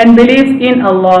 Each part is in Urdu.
and believes in Allah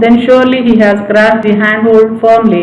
then surely he has grasped the handhold firmly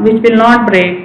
which will not break।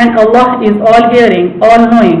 and Allah is all hearing, all knowing।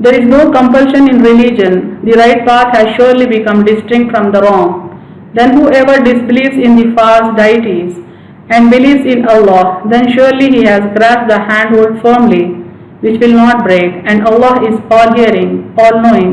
There is no compulsion in religion. The right path has surely become distinct from the wrong. Then whoever disbelieves in the false deities and believes in Allah, then surely he has grasped the handhold firmly, which will not break, and Allah is all hearing, all knowing।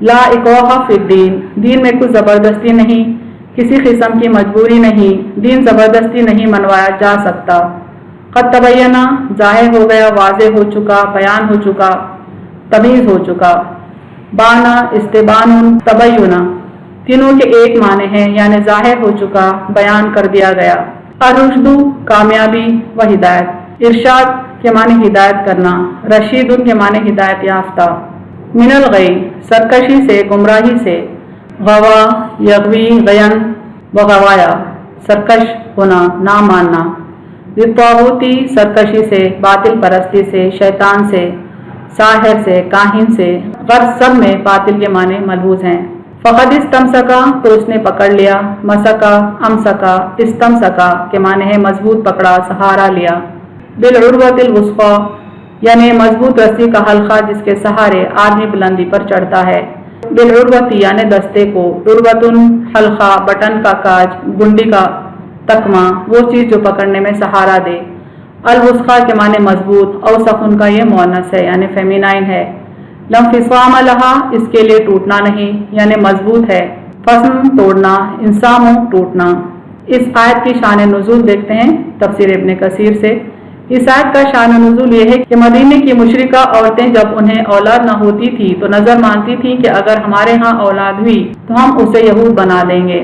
لا اکراہ فی الدین، دین میں کچھ زبردستی نہیں، کسی قسم کی مجبوری نہیں، دین زبردستی نہیں منوایا جا سکتا۔ قد تبینہ، ظاہر ہو گیا، واضح ہو چکا، بیان ہو چکا، تمیز ہو چکا۔ بانا، استبان، تبینہ، تینوں کے ایک معنی ہیں، یعنی ظاہر ہو چکا، بیان کر دیا گیا۔ الرشد، کامیابی و ہدایت، ارشاد کے معنی ہدایت کرنا، رشید کے معنی ہدایت یافتہ۔ من الغی، سرکشی سے، گمراہی سے۔ غوا، یغوی، غین و غوایا، سرکش ہونا، نہ ماننا۔ بالطاغوتی، سرکشی سے، باطل پرستی سے، شیطان سے، ساحر سے، کاہن سے، غرض سب میں باطل کے معنی ملحوظ ہیں۔ فقد استمسکا، تو اس نے پکڑ لیا۔ مسکا، امسکا، استمسکا کے معنی ہے مضبوط پکڑا، سہارا لیا۔ بالعروۃ الوثقی، یعنی مضبوط رسی کا حلقہ جس کے سہارے آدمی بلندی پر چڑھتا ہے۔ بالعروۃ یعنی دستے کو، عروۃ حلقہ، بٹن کا کاج، گنڈی کا تکمہ، وہ چیز جو پکڑنے میں سہارا دے۔ الوثقی کے معنی مضبوط، اوثق ان کا یہ مؤنث ہے یعنی فیمینائن ہے۔ لانفصام لہا، اس کے لیے ٹوٹنا نہیں، یعنی مضبوط ہے۔ فصم، توڑنا، انسام، ٹوٹنا۔ اس آیت کی شان نزول دیکھتے ہیں تفسیر ابن کثیر سے۔ اس آیت کا شان نزول یہ ہے کہ مدینے کی مشرکہ عورتیں جب انہیں اولاد نہ ہوتی تھی تو نظر مانتی تھیں کہ اگر ہمارے ہاں اولاد ہوئی تو ہم اسے یہود بنا دیں گے،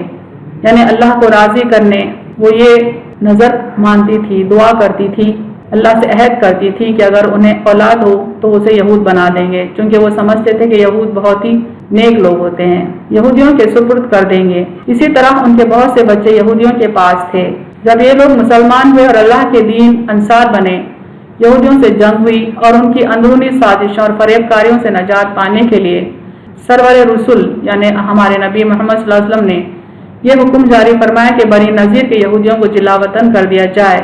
یعنی اللہ کو راضی کرنے وہ یہ نظر مانتی تھی، دعا کرتی تھی، اللہ سے عہد کرتی تھی کہ اگر انہیں اولاد ہو تو اسے یہود بنا دیں گے، چونکہ وہ سمجھتے تھے کہ یہود بہت ہی نیک لوگ ہوتے ہیں، یہودیوں کے سپرد کر دیں گے۔ اسی طرح ان کے بہت سے بچے یہودیوں کے پاس تھے۔ جب یہ لوگ مسلمان ہوئے اور اللہ کے دین انصار بنے، یہودیوں سے جنگ ہوئی اور ان کی اندرونی سازشوں اور فریب کاریوں سے نجات پانے کے لیے سرور رسول یعنی ہمارے نبی محمد صلی اللہ علیہ وسلم نے یہ حکم جاری فرمایا کہ بنی نذیر کے یہودیوں کو جلا وطن کر دیا جائے۔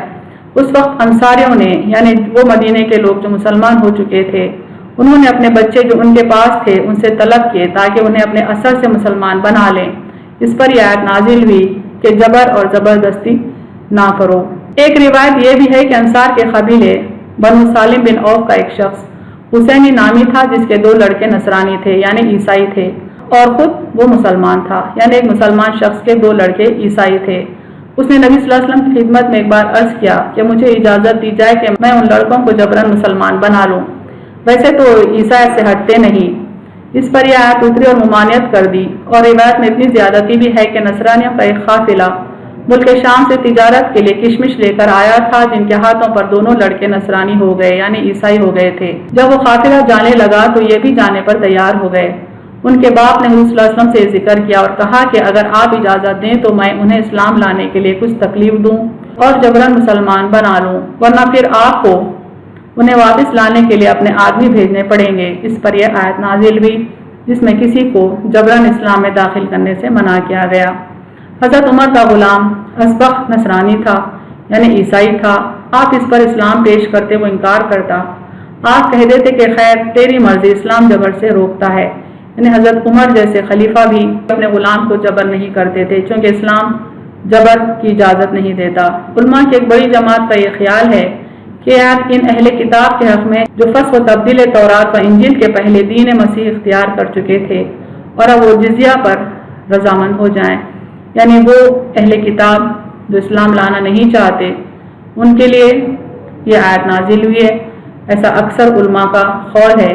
اس وقت انصاریوں نے یعنی وہ مدینے کے لوگ جو مسلمان ہو چکے تھے، انہوں نے اپنے بچے جو ان کے پاس تھے ان سے طلب کیے تاکہ انہیں اپنے اثر سے مسلمان بنا لیں۔ اس پر یہ آیت نازل ہوئی کہ جبر اور زبردستی نہ کرو۔ ایک روایت یہ بھی ہے کہ انصار کے قبیلے بنو سالم بن عوف کا ایک شخص حسینی نامی تھا جس کے 2 لڑکے نصرانی تھے یعنی عیسائی تھے اور خود وہ مسلمان تھا، یعنی ایک مسلمان شخص کے 2 لڑکے عیسائی تھے۔ اس نے نبی صلی اللہ علیہ وسلم کی خدمت میں ایک بار عرض کیا کہ مجھے اجازت دی جائے کہ میں ان لڑکوں کو جبراً مسلمان بنا لوں، ویسے تو عیسائی سے ہٹتے نہیں۔ اس پر یہ آیت اتری اور ممانعت کر دی، اور روایت میں اتنی زیادتی بھی ہے کہ نصرانیوں کا ایک قافلہ ملک شام سے تجارت کے لیے کشمش لے کر آیا تھا جن کے ہاتھوں پر دونوں لڑکے نصرانی ہو گئے یعنی عیسائی ہو گئے تھے۔ جب وہ قافلہ جانے لگا تو یہ بھی جانے پر تیار ہو گئے۔ ان کے باپ نے حضور صلی اللہ علیہ وسلم سے ذکر کیا اور کہا کہ اگر آپ اجازت دیں تو میں انہیں اسلام لانے کے لیے کچھ تکلیف دوں اور جبراً مسلمان بنا لوں، ورنہ پھر آپ کو انہیں واپس لانے کے لیے اپنے آدمی بھیجنے پڑیں گے۔ اس پر یہ آیت نازل ہوئی جس میں کسی کو جبراً اسلام میں داخل کرنے سے منع کیا گیا۔ حضرت عمر کا غلام اسبق نصرانی تھا یعنی عیسائی تھا۔ آپ اس پر اسلام پیش کرتے وہ انکار کرتا۔ آپ کہہ دیتے کہ خیر تیری مرضی، اسلام جبر سے روکتا ہے، یعنی حضرت عمر جیسے خلیفہ بھی اپنے غلام کو جبر نہیں کرتے تھے چونکہ اسلام جبر کی اجازت نہیں دیتا۔ علماء کی ایک بڑی جماعت کا یہ خیال ہے کہ آج ان اہل کتاب کے حق میں جو فسخ و تبدیل تورات و انجیل کے پہلے دین مسیح اختیار کر چکے تھے اور اب وہ جزیہ پر رضامند ہو جائیں، یعنی وہ اہل کتاب جو اسلام لانا نہیں چاہتے ان کے لیے یہ آیت نازل ہوئی ہے۔ ایسا اکثر علماء کا قول ہے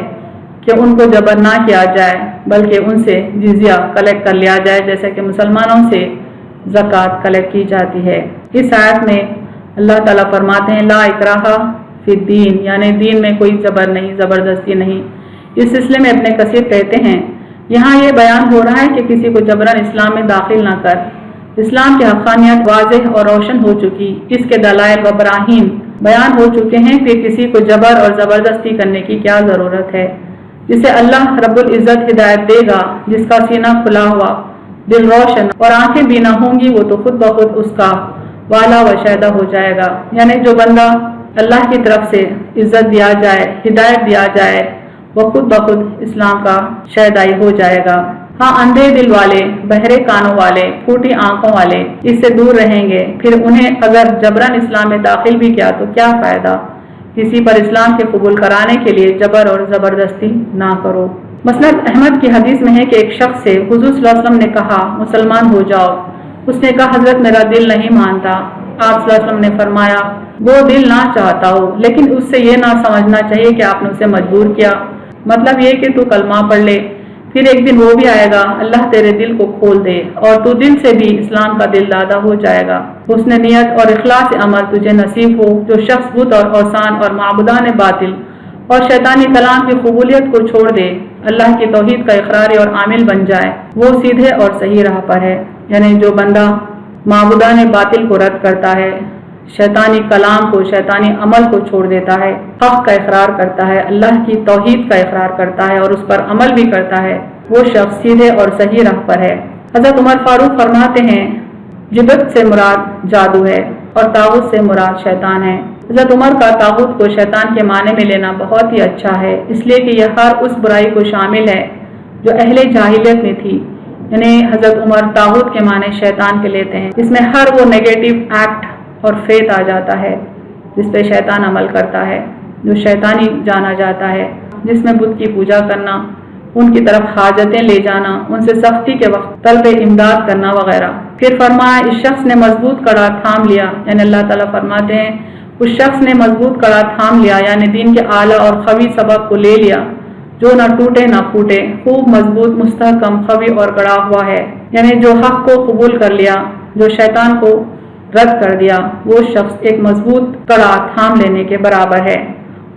کہ ان کو جبر نہ کیا جائے بلکہ ان سے جزیہ کلیکٹ کر لیا جائے جیسے کہ مسلمانوں سے زکوٰۃ کلیکٹ کی جاتی ہے۔ اس آیت میں اللہ تعالیٰ فرماتے ہیں لا اکراہ فی الدین، یعنی دین میں کوئی جبر نہیں، زبردستی نہیں۔ اس سلسلے میں ابن کثیر کہتے ہیں یہاں یہ بیان ہو رہا ہے کہ کسی کو جبراً اسلام میں داخل نہ کر۔ اسلام کی حقانیت واضح اور روشن ہو چکی، اس کے دلائل و براہین بیان ہو چکے ہیں، پھر کسی کو جبر اور زبردستی کرنے کی کیا ضرورت ہے؟ جسے اللہ رب العزت ہدایت دے گا، جس کا سینہ کھلا ہوا، دل روشن اور آنکھیں بھی نہ ہوں گی، وہ تو خود بخود اس کا والا و شیدہ ہو جائے گا۔ یعنی جو بندہ اللہ کی طرف سے عزت دیا جائے، ہدایت دیا جائے، وہ خود بخود اسلام کا شیدائی ہو جائے گا۔ ہاں اندھے دل والے، بہرے کانوں والے، پھوٹی آنکھوں والے اس سے دور رہیں گے، پھر انہیں اگر جبراً اسلام میں داخل بھی کیا تو کیا فائدہ؟ کسی پر اسلام کے قبول کرانے کے لیے جبر اور زبردستی نہ کرو۔ مسند احمد کی حدیث میں ہے کہ ایک شخص سے حضور صلی اللہ علیہ وسلم نے کہا مسلمان ہو جاؤ۔ اس نے کہا حضرت میرا دل نہیں مانتا۔ آپ صلی اللہ علیہ وسلم نے فرمایا وہ دل نہ چاہتا ہو، لیکن اس سے یہ نہ سمجھنا چاہیے کہ آپ نے اسے مجبور کیا، مطلب یہ کہ تو کلمہ پڑھ لے، پھر ایک دن وہ بھی آئے گا اللہ تیرے دل کو کھول دے اور تو دل سے بھی اسلام کا دل دادا ہو جائے گا۔ حسن نیت اور اخلاص عمل تجھے نصیب ہو۔ جو شخص بت اور اوثان اور معبودان باطل اور شیطانی کلام کی قبولیت کو چھوڑ دے، اللہ کی توحید کا اقراری اور عامل بن جائے، وہ سیدھے اور صحیح راہ پر ہے۔ یعنی جو بندہ معبودان باطل کو رد کرتا ہے، شیطانی کلام کو، شیطانی عمل کو چھوڑ دیتا ہے، حق کا اقرار کرتا ہے، اللہ کی توحید کا اقرار کرتا ہے اور اس پر عمل بھی کرتا ہے، وہ شخص سیدھے اور صحیح راہ پر ہے۔ حضرت عمر فاروق فرماتے ہیں جبت سے مراد جادو ہے اور طاغوت سے مراد شیطان ہے۔ حضرت عمر کا طاغوت کو شیطان کے معنی میں لینا بہت ہی اچھا ہے، اس لیے کہ یہ ہر اس برائی کو شامل ہے جو اہل جاہلیت میں تھی۔ یعنی حضرت عمر طاغوت کے معنی شیطان کے لیتے ہیں، اس میں ہر وہ نیگیٹو ایکٹ اور فیت آ جاتا ہے جس پہ شیطان عمل کرتا ہے، جو شیطانی جانا جاتا ہے، جس میں بت کی پوجا کرنا، ان کی طرف حاجتیں لے جانا، ان سے سختی کے وقت طلب امداد کرنا وغیرہ۔ پھر فرمایا اس شخص نے مضبوط کڑا تھام لیا، یعنی اللہ تعالیٰ فرماتے ہیں اس شخص نے مضبوط کڑا تھام لیا، یعنی دین کے اعلیٰ اور قوی سبق کو لے لیا جو نہ ٹوٹے نہ پھوٹے، خوب مضبوط مستحکم قوی اور گڑا ہوا ہے۔ یعنی جو حق کو قبول کر لیا، جو شیطان کو رد کر دیا، وہ شخص ایک مضبوط کڑا تھام لینے کے برابر ہے۔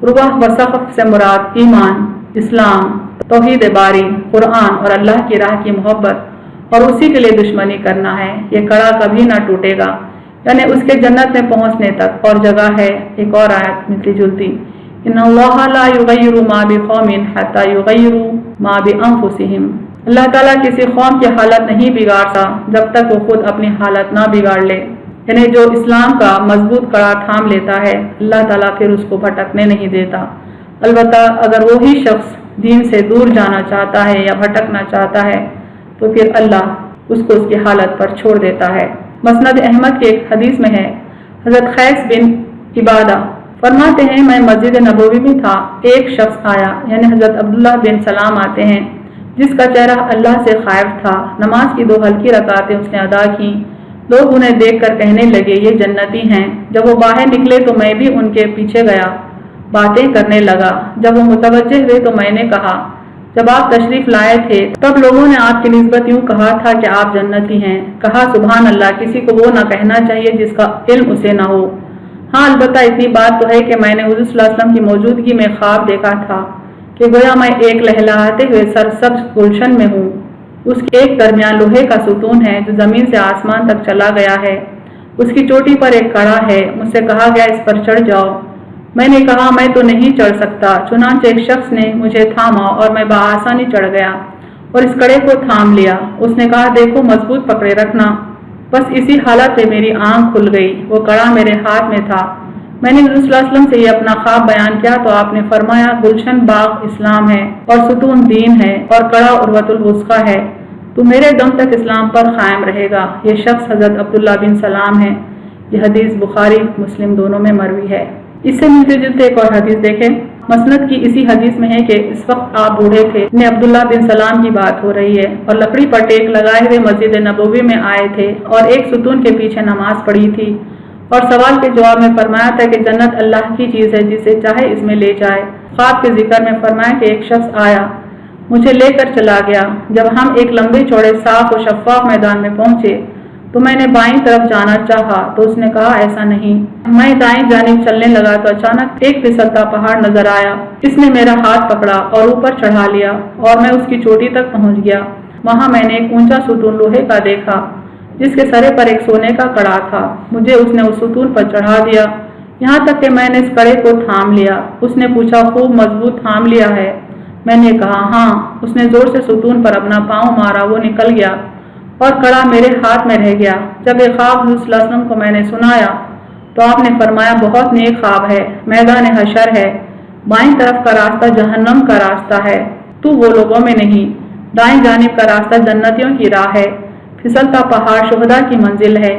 روح و سقف سے مراد ایمان، اسلام، توحید باری، قرآن اور اللہ کی راہ کی محبت اور اسی کے لیے دشمنی کرنا ہے۔ یہ کڑا کبھی نہ ٹوٹے گا، یعنی اس کے جنت میں پہنچنے تک اور جگہ ہے۔ ایک اور آیت ملتی جلتی، ان اللہ لا یغیر ما بقوم حتی یغیروا ما بانفسہم۔ اللہ تعالیٰ کسی قوم کی حالت نہیں بگاڑتا جب تک وہ خود اپنی حالت نہ بگاڑ لے۔ یعنی جو اسلام کا مضبوط کڑا تھام لیتا ہے، اللہ تعالیٰ پھر اس کو بھٹکنے نہیں دیتا۔ البتہ اگر وہی شخص دین سے دور جانا چاہتا ہے یا بھٹکنا چاہتا ہے تو پھر اللہ اس کو اس کی حالت پر چھوڑ دیتا ہے۔ مسند احمد کی ایک حدیث میں ہے حضرت قیس بن عبادہ فرماتے ہیں میں مسجد نبوی میں تھا، ایک شخص آیا، یعنی حضرت عبداللہ بن سلام آتے ہیں، جس کا چہرہ اللہ سے خائف تھا۔ نماز کی 2 ہلکی رکعتیں اس نے ادا کی۔ لوگ انہیں دیکھ کر کہنے لگے یہ جنتی ہیں۔ جب وہ باہر نکلے تو میں بھی ان کے پیچھے گیا، باتیں کرنے لگا۔ جب وہ متوجہ ہوئے تو میں نے کہا جب آپ تشریف لائے تھے تب لوگوں نے آپ کی نسبت یوں کہا تھا کہ آپ جنتی ہیں۔ کہا سبحان اللہ، کسی کو وہ نہ کہنا چاہیے جس کا علم اسے نہ ہو۔ ہاں البتہ اتنی بات تو ہے کہ میں نے حضور صلی اللہ علیہ وسلم کی موجودگی میں خواب دیکھا تھا کہ گویا میں ایک لہلاتے ہوئے سرسبز گلشن میں ہوں، اس کے ایک درمیان لوہے کا ستون ہے جو زمین سے آسمان تک چلا گیا ہے، اس کی چوٹی پر ایک کڑا ہے، مجھ سے کہا گیا اس پر چڑھ جاؤ۔ میں نے کہا میں تو نہیں چڑھ سکتا، چنانچہ ایک شخص نے مجھے تھاما اور میں بآسانی چڑھ گیا اور اس کڑے کو تھام لیا۔ اس نے کہا دیکھو مضبوط پکڑے رکھنا۔ بس اسی حالت میں میری آنکھ کھل گئی، وہ کڑا میرے ہاتھ میں تھا۔ میں نے رسول اللہ علیہ وسلم سے یہ اپنا خواب بیان کیا تو آپ نے فرمایا گلشن باغ اسلام ہے اور ستون دین ہے اور کڑا عروۃ الوثقی ہے، تو میرے دم تک اسلام پر قائم رہے گا۔ یہ شخص حضرت عبداللہ بن سلام ہے۔ یہ حدیث بخاری مسلم دونوں میں مروی ہے۔ اس سے ملتے جلتے ایک اور حدیث دیکھیں۔ مسند کی اسی حدیث میں ہے کہ اس وقت آپ بوڑھے تھے، عبداللہ بن سلام کی بات ہو رہی ہے، اور لکڑی پر ٹیک لگائے ہوئے مسجد نبوی میں آئے تھے اور ایک ستون کے پیچھے نماز پڑھی تھی اور سوال کے جواب میں فرمایا تھا کہ جنت اللہ کی چیز ہے، جسے چاہے اس میں لے جائے۔ خواب کے ذکر میں فرمایا کہ ایک شخص آیا، مجھے لے کر چلا گیا۔ جب ہم ایک لمبے چوڑے صاف و شفاف میدان میں پہنچے تو میں نے بائیں طرف جانا چاہا تو اس نے کہا ایسا نہیں۔ میں دائیں جانب چلنے لگا تو اچانک ایک پھسلتا پہاڑ نظر آیا، اس نے میرا ہاتھ پکڑا اور اوپر چڑھا لیا اور میں اس کی چوٹی تک پہنچ گیا۔ وہاں میں نے ایک اونچا ستون لوہے کا دیکھا جس کے سرے پر ایک سونے کا کڑا تھا۔ مجھے اس نے اس ستون پر چڑھا دیا یہاں تک کہ میں نے اس کڑے کو تھام لیا۔ اس نے پوچھا خوب مضبوط تھام لیا ہے؟ میں نے کہا ہاں۔ اس نے زور سے ستون پر اپنا پاؤں مارا، وہ نکل گیا اور کڑا میرے ہاتھ میں رہ گیا۔ جب یہ خواب حضور صلی اللہ علیہ وسلم کو میں نے سنایا تو آپ نے فرمایا بہت نیک خواب ہے، میدان حشر ہے، بائیں طرف کا راستہ جہنم کا راستہ ہے، تو وہ لوگوں میں نہیں، دائیں جانب کا راستہ جنتیوں کی راہ ہے، پھسلتا پہاڑ شہداء کی منزل ہے،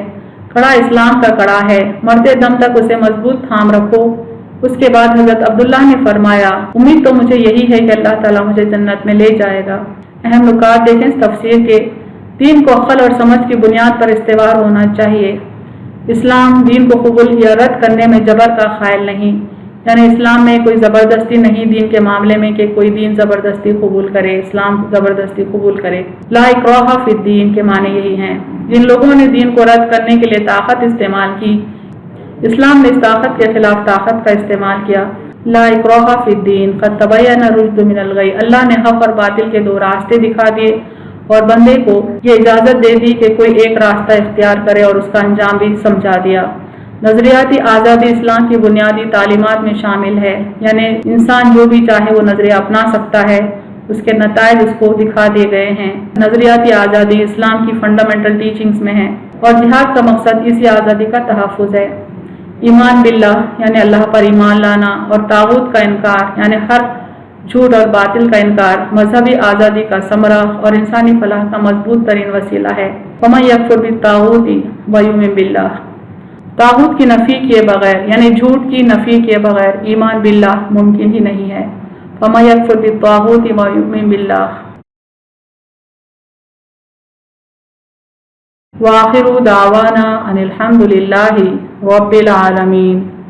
کڑا اسلام کا کڑا ہے، مرتے دم تک اسے مضبوط تھام رکھو، اس کے بعد حضرت عبداللہ نے فرمایا امید تو مجھے یہی ہے کہ اللہ تعالیٰ مجھے جنت میں لے جائے گا۔ اہم نکات دیکھیں اس تفسیر کے۔ دین کو عقل اور سمجھ کی بنیاد پر استوار ہونا چاہیے۔ اسلام دین کو قبول یا رد کرنے میں جبر کا قائل نہیں، یعنی اسلام میں کوئی زبردستی نہیں دین کے معاملے میں کہ کوئی دین زبردستی قبول کرے، اسلام زبردستی قبول کرے۔ لا اکراہ فی الدین کے معنی یہی ہیں۔ جن لوگوں نے دین کو رد کرنے کے لیے طاقت استعمال کی، اسلام نے اس طاقت کے خلاف طاقت کا استعمال کیا۔ لا اکراہ فی الدین قد تبین الرشد من الغی، اللہ نے حق اور باطل کے دو راستے دکھا دیے اور بندے کو یہ اجازت دے دی کہ کوئی ایک راستہ اختیار کرے اور اس کا انجام بھی سمجھا دیا۔ نظریاتی آزادی اسلام کی بنیادی تعلیمات میں شامل ہے، یعنی انسان جو بھی چاہے وہ نظریہ اپنا سکتا ہے، اس کے نتائج اس کو دکھا دیے گئے ہیں۔ نظریاتی آزادی اسلام کی فنڈامنٹل ٹیچنگز میں ہے اور جہاد کا مقصد اسی آزادی کا تحفظ ہے۔ ایمان باللہ یعنی اللہ پر ایمان لانا اور طاغوت کا انکار یعنی ہر جھوٹ اور باطل کا انکار مذہبی آزادی کا ثمرہ اور انسانی فلاح کا مضبوط ترین وسیلہ ہے۔ وَمَن يَكْفُرْ بِالطَّاغُوتِ وَيُؤْمِن بِاللَّهِ، طاغوت کی نفی کیے بغیر یعنی جھوٹ کی نفی کیے بغیر ایمان باللہ ممکن ہی نہیں ہے۔ وَمَن يَكْفُرْ بِالطَّاغُوتِ وَيُؤْمِن بِاللَّهِ۔ وآخر دعوانا ان الحمد للہ رب العالمین۔